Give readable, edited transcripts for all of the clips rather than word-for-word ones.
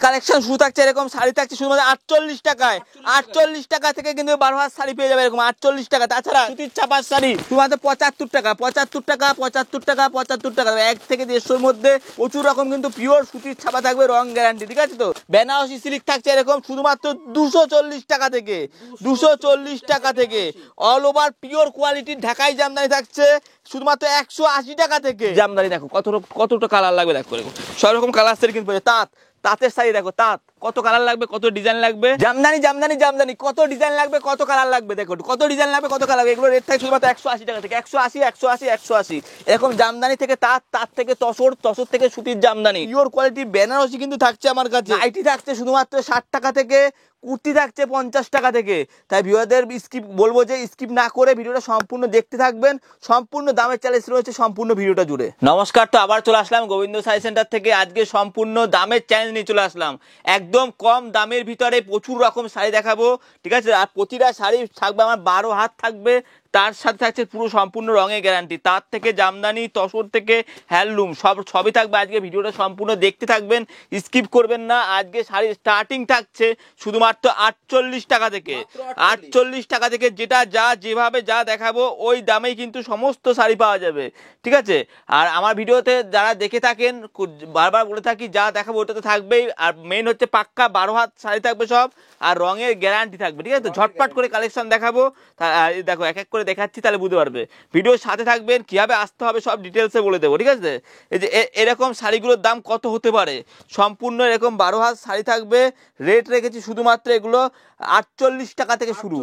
Collection শুরু থাকছে এরকম শাড়ি থাকছে শুধুমাত্র 48 টাকায়। 48 টাকা থেকে কিন্তু 12 হাত শাড়ি পেয়ে যাবে এরকম 48 টাকা। তাছাড়া সুতির ছাপার শাড়ি শুধুমাত্র 75 টাকা, 75 টাকা, 75 টাকা, 75 টাকা, 1 থেকে 150-র মধ্যে প্রচুর রকম কিন্তু পিওর সুতির ছাপা থাকবে, রং গ্যারান্টি। ঠিক আছে তো? বেনারসি সিল্ক থাকছে এরকম শুধুমাত্র 240 টাকা থেকে, 240 টাকা থেকে। অল ওভার পিওর কোয়ালিটির ঢাকাই জামদানি থাকছে শুধুমাত্র 180 টাকা থেকে। জামদানি দেখো কতটা কালার লাগবে, দেখো সব রকম কালার সেট কিন্তু তাঁতের শাড়ি দেখো, তাঁত কত কালার লাগবে, কত ডিজাইন লাগবে। জামদানি জামদানি জামদানি কত ডিজাইন লাগবে, কত কালার লাগবে, দেখো কত ডিজাইন লাগবে, কত কালার লাগবে। এগুলো রেট থাকে শুধুমাত্র 180 টাকা থেকে, 180, 180, 180। এরকম জামদানি থেকে তাঁত থেকে তসর থেকে সুতির জামদানি পিওর কোয়ালিটি বেনারসি কিন্তু থাকছে আমার কাছে। নাইটি থাকছে শুধুমাত্র 60 টাকা থেকে, কুর্তি থাকছে 50 টাকা থেকে। তাই ভিউয়ারদের বলবো যে স্কিপ না করে ভিডিওটা সম্পূর্ণ দেখতে থাকবেন। সম্পূর্ণ দামের চ্যালেঞ্জ রয়েছে সম্পূর্ণ ভিডিওটা জুড়ে। নমস্কার, তো আবার চলে আসলাম গোবিন্দ শাড়ি সেন্টার থেকে। আজকে সম্পূর্ণ দামের চ্যালেঞ্জ নিয়ে চলে আসলাম। একদম কম দামের ভিতরে প্রচুর রকম শাড়ি দেখাবো। ঠিক আছে? আর প্রতিটা শাড়ি থাকবে আমার 12 হাত থাকবে, তার সাথে থাকছে পুরো সম্পূর্ণ রঙের গ্যারান্টি। তার থেকে জামদানি, তসর থেকে হ্যান্ডলুম সবই থাকবে। আজকে ভিডিওটা সম্পূর্ণ দেখতে থাকবেন, স্কিপ করবেন না। আজকে শাড়ি স্টার্টিং থাকছে শুধুমাত্র 48 টাকা থেকে, 48 টাকা থেকে। যেটা যেভাবে দেখাবো ওই দামেই কিন্তু সমস্ত শাড়ি পাওয়া যাবে। ঠিক আছে? আর আমার ভিডিওতে যারা দেখে থাকেন, বারবার বলে থাকি যা দেখাবো ওটা তো থাকবেই। আর মেইন হচ্ছে পাক্কা 12 হাত শাড়ি থাকবে সব, আর রঙের গ্যারান্টি থাকবে। ঠিক আছে? তো ঝটপট করে কালেকশন দেখাবো। দেখো এক এক করে দেখাচ্ছি, তাহলে বুঝতে পারবে। ভিডিওর সাথে থাকবেন, কিভাবে আসতে হবে সব ডিটেলসে বলে দেবো। ঠিক আছে? এই যে এরকম শাড়িগুলোর দাম কত হতে পারে, সম্পূর্ণ এরকম 12 হাত শাড়ি থাকবে। রেট রেখেছি শুধুমাত্র এগুলো 48 টাকা থেকে শুরু,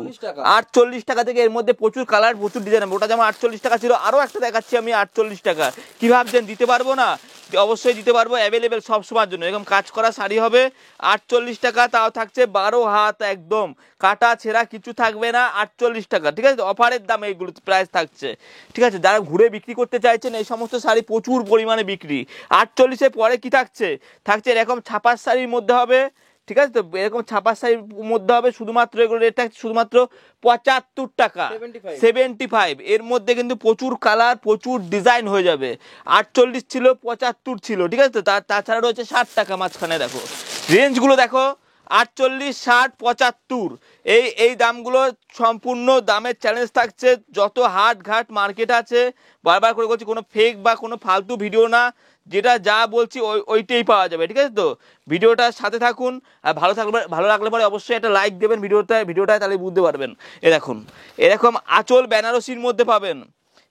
48 টাকা থেকে। এর মধ্যে প্রচুর কালার, প্রচুর ডিজাইন। ওটা যেমন 48 টাকা ছিল, আরও একটা দেখাচ্ছি আমি 48 টাকা। কি ভাবছেন দিতে পারবো না? অবশ্যই দিতে পারবো, অ্যাভেলেবেল সব সময়ের জন্য। এরকম কাজ করা শাড়ি হবে 48 টাকা, তাও থাকছে 12 হাত, একদম কাটা ছেঁড়া কিছু থাকবে না, 48 টাকা। ঠিক আছে? অফারের দাম এইগুলো প্রাইস থাকছে। ঠিক আছে? যারা ঘুরে বিক্রি করতে চাইছেন এই সমস্ত শাড়ি প্রচুর পরিমাণে বিক্রি। 48-এর পরে কি থাকছে এরকম ছাপার শাড়ির মধ্যে হবে। ঠিক আছে? তো এরকম ছাপার শাড়ির মধ্যে হবে শুধুমাত্র, এগুলো রেট থাকছে শুধুমাত্র 75 টাকা, 75। এর মধ্যে কিন্তু প্রচুর কালার, প্রচুর ডিজাইন হয়ে যাবে। 48 ছিল, 75 ছিল। ঠিক আছে? তো তাছাড়া রয়েছে 60 টাকা মাঝখানে। দেখো রেঞ্জগুলো দেখো, 48, 60, 75। এই দামগুলো সম্পূর্ণ দামের চ্যালেঞ্জ থাকছে। যত হাট ঘাট মার্কেট আছে, বারবার করে বলছি, কোনো ফেক বা কোনো ফালতু ভিডিও না, যেটা বলছি ওইটাই পাওয়া যাবে। ঠিক আছে? তো ভিডিওটার সাথে থাকুন। আর ভালো লাগলে পরে অবশ্যই একটা লাইক দেবেন ভিডিওটায়, তাহলে বুঝতে পারবেন। দেখুন এরকম আঁচল বেনারসির মধ্যে পাবেন,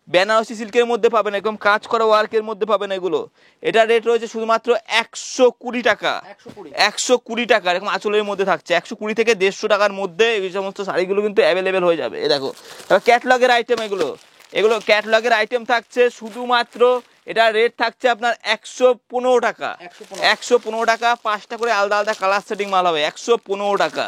বেনারসি সিল্কের মধ্যে পাবেন, এরকম কাজ করা ওয়ার্কের মধ্যে পাবেন এগুলো। এটা রেট রয়েছে শুধুমাত্র 120 টাকা, 120 টাকা। এরকম আঁচলের মধ্যে থাকছে 120 থেকে 150 টাকার মধ্যে। এই সমস্ত শাড়িগুলো কিন্তু অ্যাভেলেবেল হয়ে যাবে। দেখো ক্যাটলগের আইটেম, এগুলো ক্যাটলগের আইটেম থাকছে শুধুমাত্র। এটা রেট থাকছে আপনার 115 টাকা, 115 টাকা। 5টা করে আলাদা আলাদা কালার সেটিং মাল হবে, 115 টাকা।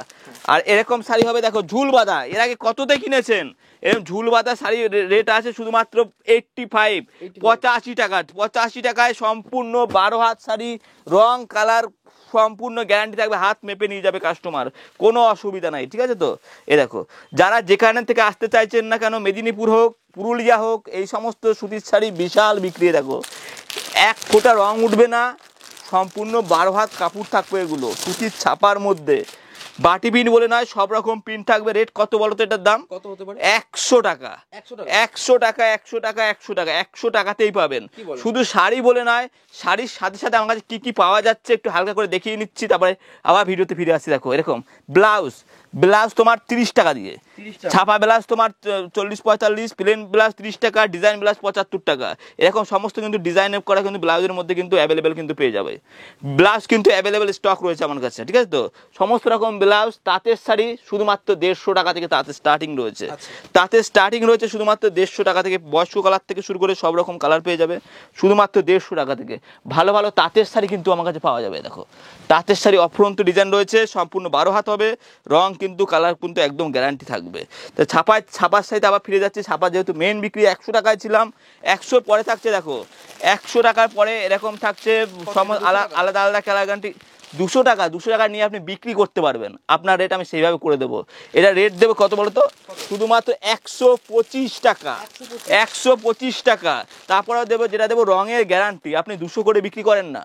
আর এরকম শাড়ি হবে দেখো ঝুল বাঁধা। এর আগে কততে কিনেছেন? এরকম ঝুল বাঁধা শাড়ি রেট আছে শুধুমাত্র 85, 85 টাকা। 85 টাকায় সম্পূর্ণ 12 হাত শাড়ি, রং কালার সম্পূর্ণ গ্যারান্টি থাকবে। হাত মেপে নিয়ে যাবে কাস্টমার, কোনো অসুবিধা নাই। ঠিক আছে? তো দেখো যারা যেখানে থেকে আসতে চাইছেন না কেন, মেদিনীপুর হোক, পুরুলিয়া হোক, এই সমস্ত সুতির শাড়ি বিশাল বিক্রি। দেখো 1 ফোঁটা রং উঠবে না, সম্পূর্ণ 12 হাত কাপড় থাকবে। এগুলো সুতির ছাপার মধ্যে, বাটি প্রিন্ট বলে নয়, সব রকম প্রিন্ট থাকবে। রেট কত বলো তো? এটার দাম কত হতে পারে? 100 টাকা, 100 টাকা, 100 টাকা, 100 টাকা, 100 টাকাতেই পাবেন। শুধু শাড়ি বলে নয়, শাড়ির সাথে সাথে আমার কাছে কি কি পাওয়া যাচ্ছে একটু হালকা করে দেখিয়ে নিচ্ছি, তারপরে আবার ভিডিওতে ফিরে আসছি। দেখো এরকম ব্লাউজ তোমার 30 টাকা দিয়ে, ছাপা ব্লাউজ তোমার 40-45, প্লেন ব্লাউজ 30 টাকা, ডিজাইন ব্লাউজ 75 টাকা। এরকম সমস্ত কিন্তু ডিজাইন করা কিন্তু ব্লাউজের মধ্যে কিন্তু অ্যাভেলেবেল কিন্তু পেয়ে যাবে। ব্লাউজ কিন্তু অ্যাভেলেবেল স্টক রয়েছে আমার কাছে। ঠিক আছে? তো সমস্ত রকম ব্লাউজ। তাঁতের শাড়ি শুধুমাত্র 150 টাকা থেকে তাঁতের স্টার্টিং রয়েছে। তাঁতের স্টার্টিং রয়েছে শুধুমাত্র 150 টাকা থেকে। বয়স্ক কালার থেকে শুরু করে সব রকম কালার পেয়ে যাবে শুধুমাত্র 150 টাকা থেকে। ভালো ভালো তাঁতের শাড়ি কিন্তু আমার কাছে পাওয়া যাবে। দেখো তাঁতের শাড়ি অফুরন্ত ডিজাইন রয়েছে, সম্পূর্ণ 12 হাত হবে, রং কিন্তু কালার কিন্তু একদম গ্যারান্টি থাকবে। তো ছাপার শাড়িতে আবার ফিরে যাচ্ছে। ছাপা যেহেতু মেন বিক্রি 100 টাকায় ছিলাম, 100 পরে থাকছে। দেখো 100 টাকার পরে এরকম থাকছে আলাদা আলাদা কালার গ্যারান্টি। 200 টাকা নিয়ে আপনি বিক্রি করতে পারবেন। আপনার রেট আমি সেইভাবে করে দেবো। এটা রেট দেবে কত বলো তো? শুধুমাত্র 125 টাকা, 125 টাকা। তারপরেও দেবো যেটা দেবো রঙের গ্যারান্টি। আপনি 200 করে বিক্রি করেন না,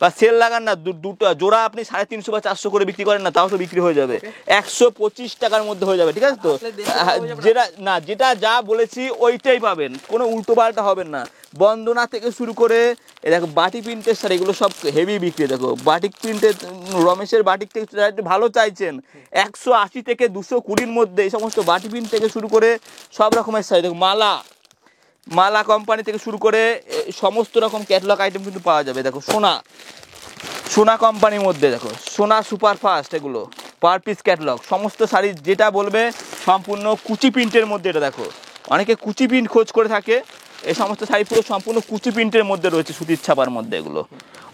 বা সেল লাগান না, দুটো জোড়া আপনি 350 বা 400 করে বিক্রি করেন না, তাও তো বিক্রি হয়ে যাবে 125 টাকার মধ্যে হয়ে যাবে, ঠিক আছে তো? যেটা যা বলেছি ওইটাই পাবেন, কোনো উল্টো পাল্টা হবেন না। বন্দনা থেকে শুরু করে দেখো বাটিক প্রিন্টের শাড়ি, এগুলো সব হেভি বিক্রি। দেখো বাটিক প্রিন্টের, রমেশের বাটিক থেকে ভালো চাইছেন 180 থেকে 220-র মধ্যে এই সমস্ত বাটিক প্রিন্ট থেকে শুরু করে সব রকমের শাড়ি। দেখো মালা কোম্পানি থেকে শুরু করে সমস্ত রকম ক্যাটালগ আইটেম কিন্তু পাওয়া যাবে। দেখো সোনা কোম্পানির মধ্যে, দেখো সোনা সুপারফাস্ট, এগুলো পার পিস ক্যাটালগ সমস্ত শাড়ি যেটা বলবে সম্পূর্ণ কুচি প্রিন্টের মধ্যে। এটা দেখো অনেকে কুচি প্রিন্ট খোঁজ করে থাকে, এই সমস্ত শাড়ি পুরো সম্পূর্ণ কুচি প্রিন্টের মধ্যে রয়েছে, সুতির ছাপার মধ্যে। এগুলো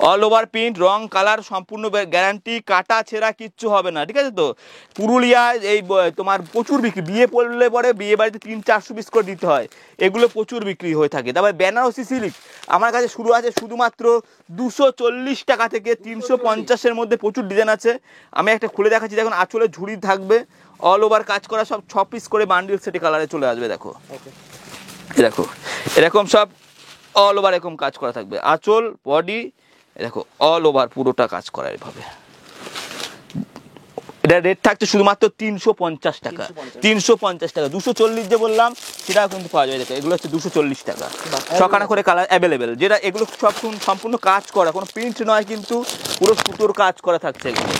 অল ওভার প্রিন্ট, রং কালার সম্পূর্ণ গ্যারান্টি, কাটা ছেঁড়া কিচ্ছু হবে না, ঠিক আছে তো? পুরুলিয়া এই তোমার প্রচুর বিক্রি, বিয়ে পড়লে পরে বিয়ে বাড়িতে 300-400 পিস করে দিতে হয়, এগুলো প্রচুর বিক্রি হয়ে থাকে। তারপরে বেনারসি সিল্ক আমার কাছে শুরু আছে শুধুমাত্র 240 টাকা থেকে 350-এর মধ্যে, প্রচুর ডিজাইন আছে। আমি একটা খুলে দেখাচ্ছি, দেখুন আঁচলে ঝুড়ি থাকবে, অল ওভার কাজ করা, সব 6 পিস করে বান্ডিল সেটে কালারে চলে আসবে। দেখো দেখো এরকম সব অল ওভার এরকম কাজ করা থাকবে, আঁচল বডি দেখো অল ওভার পুরোটা কাজ করা এভাবে। এটা রেট থাকছে শুধুমাত্র 350 টাকা, 350 টাকা। 240 যে বললাম সেটাও কিন্তু পাওয়া যায়। দেখো এগুলো হচ্ছে 240 টাকা, ছখানা করে কালার অ্যাভেলেবেল, যেটা এগুলো সব সম্পূর্ণ কাজ করা, কোনো প্রিন্ট নয় কিন্তু পুরো সুতোর কাজ করা থাকছে এগুলো।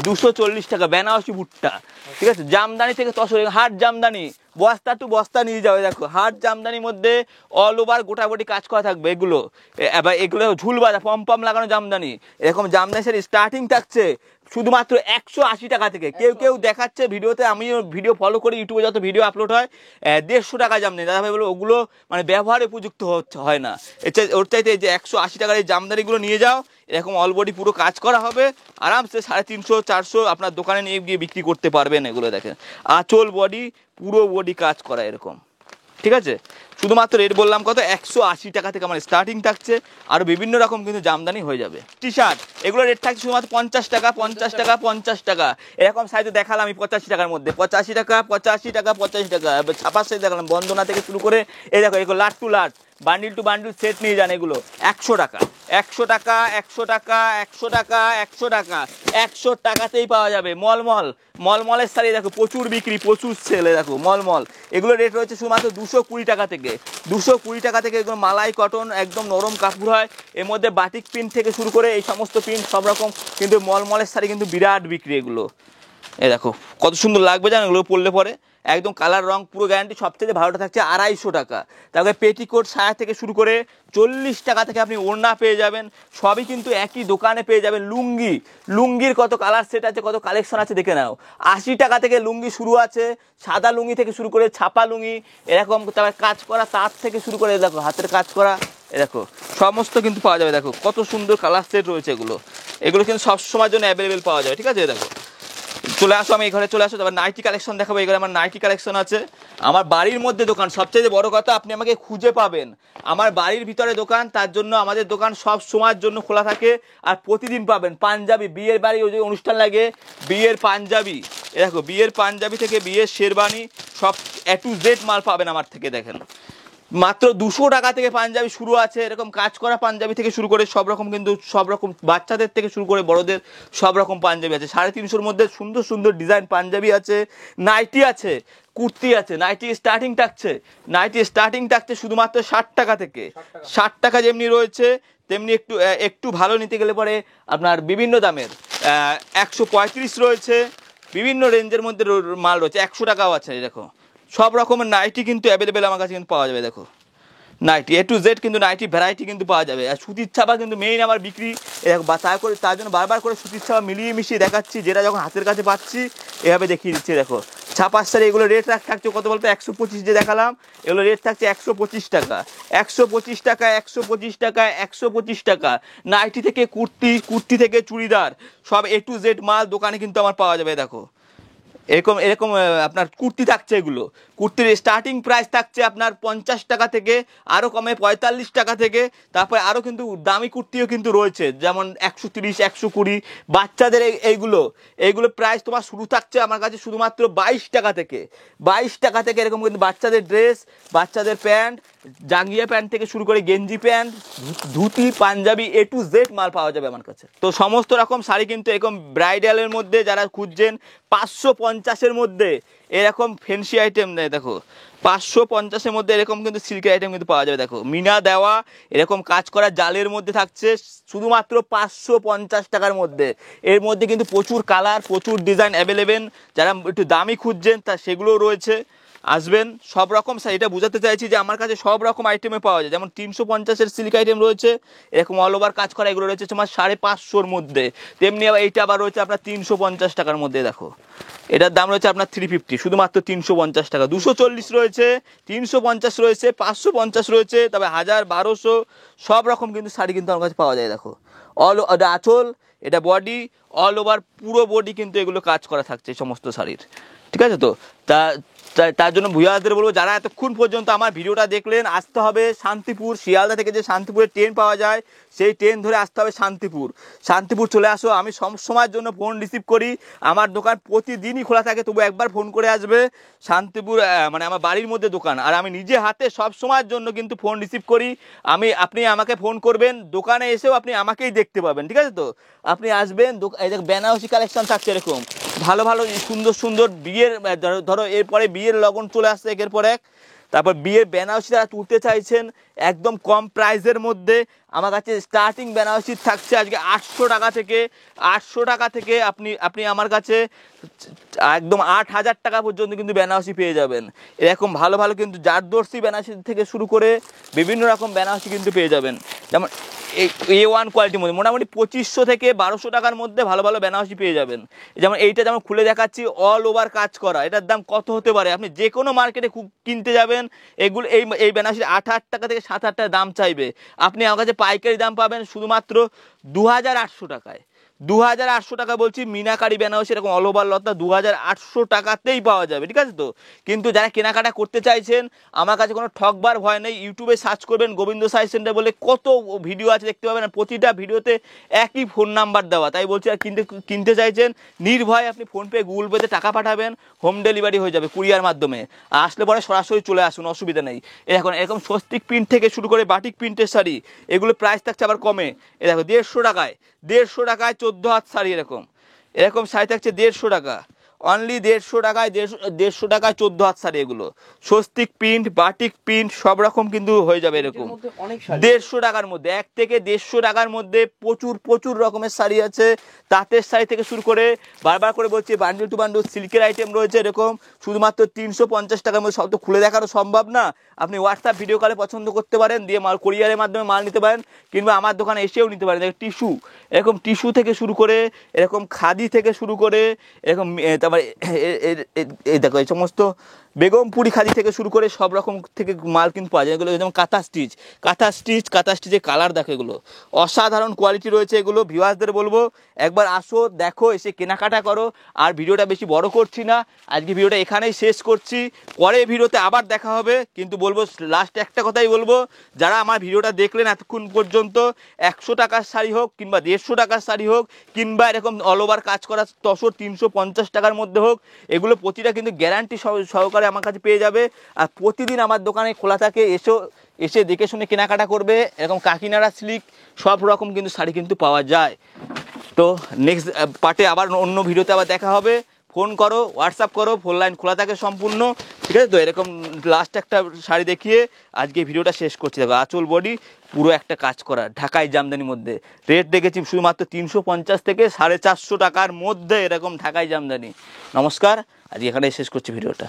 240 টাকা বেনারসি ভুট্টা, ঠিক আছে? জামদানি থেকে তসর, হাট জামদানি বস্তা টু বস্তা নিয়ে যাবে। দেখো হাট জামদানির মধ্যে অল ওভার গোটাগুটি কাজ করা থাকবে। এগুলো ঝুল বাঁধা পম লাগানো জামদানি, এরকম জামদানি সেটা স্টার্টিং থাকছে শুধুমাত্র 180 টাকা থেকে। কেউ দেখাচ্ছে ভিডিওতে, আমিও ভিডিও ফলো করি, ইউটিউবে যত ভিডিও আপলোড হয় 150 টাকা জামদানি। দাদা ভাই বলো ওগুলো মানে ব্যবহারে উপযুক্ত হয় না, ওর চাইতে যে 180 টাকার এই জামদানিগুলো নিয়ে যাও, এরকম অলবডি পুরো কাজ করা হবে, আরামসে 350-400 আপনার দোকানে নিয়ে গিয়ে বিক্রি করতে পারবেন। এগুলো দেখেন আঁচল বডি পুরো বডি কাজ করা এরকম, ঠিক আছে? শুধুমাত্র রেট বললাম কত, 180 টাকা থেকে আমার স্টার্টিং থাকছে, আর বিভিন্ন রকম কিন্তু জামদানি হয়ে যাবে। টি শার্ট এগুলো রেট থাকছে শুধুমাত্র 50 টাকা, 50 টাকা, 50 টাকা। এরকম সাইজে দেখালাম আমি 85 টাকার মধ্যে, 85 টাকা, 85 টাকা, 85 টাকা। ছাপার সাইজ দেখালাম বন্দনা থেকে শুরু করে, এই দেখো এগুলো লাট টু লাট, বান্ডিল টু বান্ডিল সেট নিয়ে যান, এগুলো 100 টাকা, 100 টাকা, 100 টাকা, 100 টাকা, 100 টাকা, 100 টাকাতেই পাওয়া যাবে। মলমলের শাড়ি দেখো প্রচুর বিক্রি, প্রচুর সেলে। দেখো মলমল এগুলো রেট রয়েছে শুধুমাত্র 220 টাকা থেকে, 220 টাকা থেকে। এগুলো মালাই কটন, একদম নরম কাপড় হয়, এর মধ্যে বাটিক প্রিন্ট থেকে শুরু করে এই সমস্ত প্রিন্ট সব রকম কিন্তু মলমলের শাড়ি কিন্তু বিরাট বিক্রি এগুলো। এই দেখো কত সুন্দর লাগবে জানো এগুলো পরলে পরে, একদম কালার রং পুরো গ্যারান্টি। সবথেকে ভালোটা থাকছে 250 টাকা। তারপরে পেটিকোট সায়া থেকে শুরু করে 40 টাকা থেকে আপনি ওড়না পেয়ে যাবেন, সবই কিন্তু একই দোকানে পেয়ে যাবেন। লুঙ্গির কত কালার সেট আছে, কত কালেকশন আছে দেখে নাও। 80 টাকা থেকে লুঙ্গি শুরু আছে, সাদা লুঙ্গি থেকে শুরু করে ছাপা লুঙ্গি, এরকম তারপরে কাজ করা তার থেকে শুরু করে দেখো হাতের কাজ করা, দেখো সমস্ত কিন্তু পাওয়া যাবে। দেখো কত সুন্দর কালার সেট রয়েছে, এগুলো কিন্তু সবসময়ের জন্য অ্যাভেলেবেল পাওয়া যাবে, ঠিক আছে? দেখো চলে আসো, আমি এই ঘরে চলে আসো, তারপর নাইটি কালেকশন দেখাবো। এই ঘরে আমার নাইটি কালেকশন আছে, আমার বাড়ির মধ্যে দোকান। সবচেয়ে বড় কথা আপনি আমাকে খুঁজে পাবেন, আমার বাড়ির ভিতরে দোকান, তার জন্য আমাদের দোকান সব সময়ের জন্য খোলা থাকে। আর প্রতিদিন পাবেন পাঞ্জাবি, বিয়ের বাড়ি ওই যে অনুষ্ঠান লাগে, বিয়ের পাঞ্জাবি, দেখো বিয়ের পাঞ্জাবি থেকে বিয়ের শেরবানি, সব A to Z মাল পাবেন আমার থেকে। দেখেন মাত্র 200 টাকা থেকে পাঞ্জাবি শুরু আছে, এরকম কাজ করা পাঞ্জাবি থেকে শুরু করে সব রকম, কিন্তু সব রকম বাচ্চাদের থেকে শুরু করে বড়দের সব রকম পাঞ্জাবি আছে। 350-র মধ্যে সুন্দর সুন্দর ডিজাইন পাঞ্জাবি আছে, নাইটি আছে, কুর্তি আছে। নাইটি স্টার্টিং থাকছে শুধুমাত্র 60 টাকা থেকে। 60 টাকা যেমনি রয়েছে তেমনি একটু ভালো নিতে গেলে পরে আপনার বিভিন্ন দামের 135 রয়েছে, বিভিন্ন রেঞ্জের মধ্যে মাল রয়েছে, 100 টাকাও আছে। দেখো সব রকমের নাইটি কিন্তু অ্যাভেলেবেল আমার কাছে কিন্তু পাওয়া যাবে। দেখো নাইটি A to Z কিন্তু নাইটি ভ্যারাইটি কিন্তু পাওয়া যাবে। আর সুতির ছাপা কিন্তু মেইন আমার বিক্রি, তার জন্য বারবার করে সুতির ছাপা মিলিয়ে মিশিয়ে দেখাচ্ছি, যেটা যখন হাতের কাছে পাচ্ছি এভাবে দেখিয়ে দিচ্ছি। দেখো ছাপার শাড়ি এগুলো রেট থাকছে কত বলতো, 125 যে দেখালাম, এগুলো রেট থাকছে 125 টাকা, 125 টাকা, 125 টাকা, 125 টাকা। নাইটি থেকে কুর্তি থেকে চুড়িদার সব A to Z মাল দোকানে কিন্তু আমার পাওয়া যাবে। দেখো এরকম আপনার কুর্তি থাকছে, এগুলো কুর্তির স্টার্টিং প্রাইস থাকছে আপনার 50 টাকা থেকে, আরও কমে 45 টাকা থেকে। তারপরে আরও কিন্তু দামি কুর্তিও কিন্তু রয়েছে, যেমন 130, 120। বাচ্চাদের এইগুলো প্রাইস তোমার শুরু থাকছে আমার কাছে শুধুমাত্র 22 টাকা থেকে, 22 টাকা থেকে। এরকম কিন্তু বাচ্চাদের ড্রেস, বাচ্চাদের প্যান্ট জাঙ্গিয়া প্যান্ট থেকে শুরু করে গেঞ্জি pant, dhoti, panjabi, A to Z মাল পাওয়া যাবে আমার কাছে। তো সমস্ত রকম শাড়ি কিন্তু এরকম ব্রাইডালের মধ্যে যারা খুঁজছেন 550-এর মধ্যে এরকম ফ্যান্সি আইটেম নেই, দেখো 550-এর মধ্যে এরকম কিন্তু সিল্কের আইটেম কিন্তু পাওয়া যাবে। দেখো মিনা দেওয়া এরকম কাজ করা জালের মধ্যে থাকছে শুধুমাত্র 550 টাকার মধ্যে। এর মধ্যে কিন্তু প্রচুর কালার, প্রচুর ডিজাইন অ্যাভেলেবেল। যারা একটু দামি খুঁজছেন তা সেগুলোও রয়েছে, আসবেন। সব রকম এটা বোঝাতে চাইছি যে আমার কাছে সব রকম আইটেমে পাওয়া যায়। যেমন 350-এর সিল্ক আইটেম রয়েছে এরকম অল ওভার কাজ করা, এগুলো রয়েছে তোমার 550-র মধ্যে। তেমনি আবার এইটা আবার রয়েছে আপনার 350 টাকার মধ্যে। দেখো এটার দাম রয়েছে আপনার 350, শুধুমাত্র 350 টাকা। 240 রয়েছে, 350 রয়েছে, 550 রয়েছে, তবে 1000, 1200 সব রকম কিন্তু শাড়ি কিন্তু আমার কাছে পাওয়া যায়। দেখো এটা আঁচল, এটা বডি, অল ওভার পুরো বডি কিন্তু এগুলো কাজ করা থাকছে সমস্ত শাড়ির, ঠিক আছে? তো তার জন্য ভুয়াদের বলবো যারা এতক্ষণ পর্যন্ত আমার ভিডিওটা দেখলেন, আসতে হবে শান্তিপুর। শিয়ালদা থেকে যে শান্তিপুরের ট্রেন পাওয়া যায় সেই ট্রেন ধরে আসতে হবে শান্তিপুর চলে আসো। আমি সব সময়ের জন্য ফোন রিসিভ করি, আমার দোকান প্রতিদিনই খোলা থাকে, তবু একবার ফোন করে আসবে। শান্তিপুর মানে আমার বাড়ির মধ্যে দোকান, আর আমি নিজে হাতে সব সময়ের জন্য কিন্তু ফোন রিসিভ করি। আপনি আমাকে ফোন করবেন, দোকানে এসেও আপনি আমাকেই দেখতে পাবেন, ঠিক আছে? তো আপনি আসবেন, এই দেখ বেনারসি কালেকশন থাকছে এরকম ভালো ভালো সুন্দর সুন্দর বিয়ের, ধরো এরপরে বিয়ের লগন চলে আসছে একের পর এক। তারপর বিয়ের বেনারসি যারা তুলতে চাইছেন একদম কম প্রাইসের মধ্যে, আমার কাছে স্টার্টিং বেনারসি থাকছে আজকে 800 টাকা থেকে। 800 টাকা থেকে আপনি আমার কাছে একদম 8000 টাকা পর্যন্ত কিন্তু বেনারসি পেয়ে যাবেন। এরকম ভালো ভালো কিন্তু জারদর্শি বেনারসি থেকে শুরু করে বিভিন্ন রকম বেনারসি কিন্তু পেয়ে যাবেন। যেমন A1 কোয়ালিটির মধ্যে মোটামুটি 2500 থেকে 1200 টাকার মধ্যে ভালো ভালো বেনারসি পেয়ে যাবেন। যেমন এইটা যেমন খুলে দেখাচ্ছি, অল ওভার কাজ করা, এটার দাম কত হতে পারে? আপনি যে কোনো মার্কেটে কিনতে যাবেন এগুলো এই বেনারসি 8,000 টাকা থেকে 7,000 টাকা দাম চাইবে, আপনি আমার কাছে পাইকারি দাম পাবেন শুধুমাত্র 2800 টাকায়। 2800 টাকা বলছি, মিনাকারি বেনারসি এরকম অল ওভার লতা 2800 টাকাতেই পাওয়া যাবে, ঠিক আছে? তো কিন্তু যারা কেনাকাটা করতে চাইছেন আমার কাছে কোনো ঠকবার ভয় নেই। ইউটিউবে সার্চ করবেন গোবিন্দ সাই সেন্টার বলে, কত ভিডিও আছে দেখতে পাবেন, প্রতিটা ভিডিওতে একই ফোন নাম্বার দেওয়া। তাই বলছি আর কিনতে চাইছেন নির্ভয় আপনি ফোনপে, গুগল পেতে টাকা পাঠাবেন, হোম ডেলিভারি হয়ে যাবে কুরিয়ার মাধ্যমে। আসলে পরে সরাসরি চলে আসুন, অসুবিধা নেই। এখন এরকম স্বস্তিক প্রিন্ট থেকে শুরু করে বাটিক প্রিন্টের শাড়ি, এগুলো প্রাইস থাকছে আবার কমে। দেখো 150 টাকায়, 14 হাত শাড়ি, এরকম শাড়ি থাকছে 150 টাকা, অনলি 150 টাকায়। 150 টাকায় 14 হাত শাড়ি, এগুলো স্বস্তিক প্রিন্ট, বাটিক প্রিন্ট সব রকম কিন্তু হয়ে যাবে এরকম 150 টাকার মধ্যে। 1 থেকে 150 টাকার মধ্যে প্রচুর রকমের শাড়ি আছে। তাঁতের শাড়ি থেকে শুরু করে, বারবার করে বলছি, বান্ডেল টু বান্ডেল সিল্কের আইটেম রয়েছে এরকম শুধুমাত্র 350 টাকার মধ্যে। সব তো খুলে দেখানো সম্ভব না, আপনি হোয়াটসঅ্যাপ ভিডিও কলে পছন্দ করতে পারেন, দিয়ে মাল কুরিয়ারের মাধ্যমে মাল নিতে পারেন, কিংবা আমার দোকানে এসেও নিতে পারেন। টিস্যু, এরকম টিস্যু থেকে শুরু করে, এরকম খাদি থেকে শুরু করে, এরকম তারপরে এই দেখো এই সমস্ত বেগমপুরি খাদি থেকে শুরু করে সব রকম থেকে মাল কিন্তু পাওয়া যায়। এগুলো যেমন কাঁথা স্টিচের কালার দেখো, এগুলো অসাধারণ কোয়ালিটি রয়েছে। এগুলো ভিউয়ার্সদের বলবো একবার আসো, দেখো, এসে কেনাকাটা করো। আর ভিডিওটা বেশি বড় করছি না, আজকে ভিডিওটা এখানেই শেষ করছি, পরে ভিডিওতে আবার দেখা হবে। কিন্তু বলবো লাস্ট একটা কথাই বলবো, যারা আমার ভিডিওটা দেখলেন এতক্ষণ পর্যন্ত, 100 টাকার শাড়ি হোক কিংবা 150 টাকার শাড়ি হোক, কিংবা এরকম অল ওভার কাজ করা 350 টাকার মধ্যে হোক, এগুলো প্রতিটা কিন্তু গ্যারান্টি সহকারে আমার কাছে পেয়ে যাবে। আর প্রতিদিন আমার দোকানে খোলা থাকে, এসে দেখে শুনে কেনাকাটা করবে। এরকম কাকিনাড়া সিল্ক সব রকম কিন্তু শাড়ি কিন্তু পাওয়া যায়। তো নেক্সট পার্টে আবার অন্য ভিডিওতে আবার দেখা হবে। ফোন করো, হোয়াটসঅ্যাপ করো, ফোন লাইন খোলা থাকে সম্পূর্ণ, ঠিক আছে? তো এরকম লাস্ট একটা শাড়ি দেখিয়ে আজকে ভিডিওটা শেষ করছি। দেখো আঁচল বডি পুরো একটা কাজ করা, ঢাকাই জামদানির মধ্যে। রেট দেখেছি শুধুমাত্র 350 থেকে 450 টাকার মধ্যে, এরকম ঢাকাই জামদানি। নমস্কার, আজকে এখানে শেষ করছি ভিডিওটা।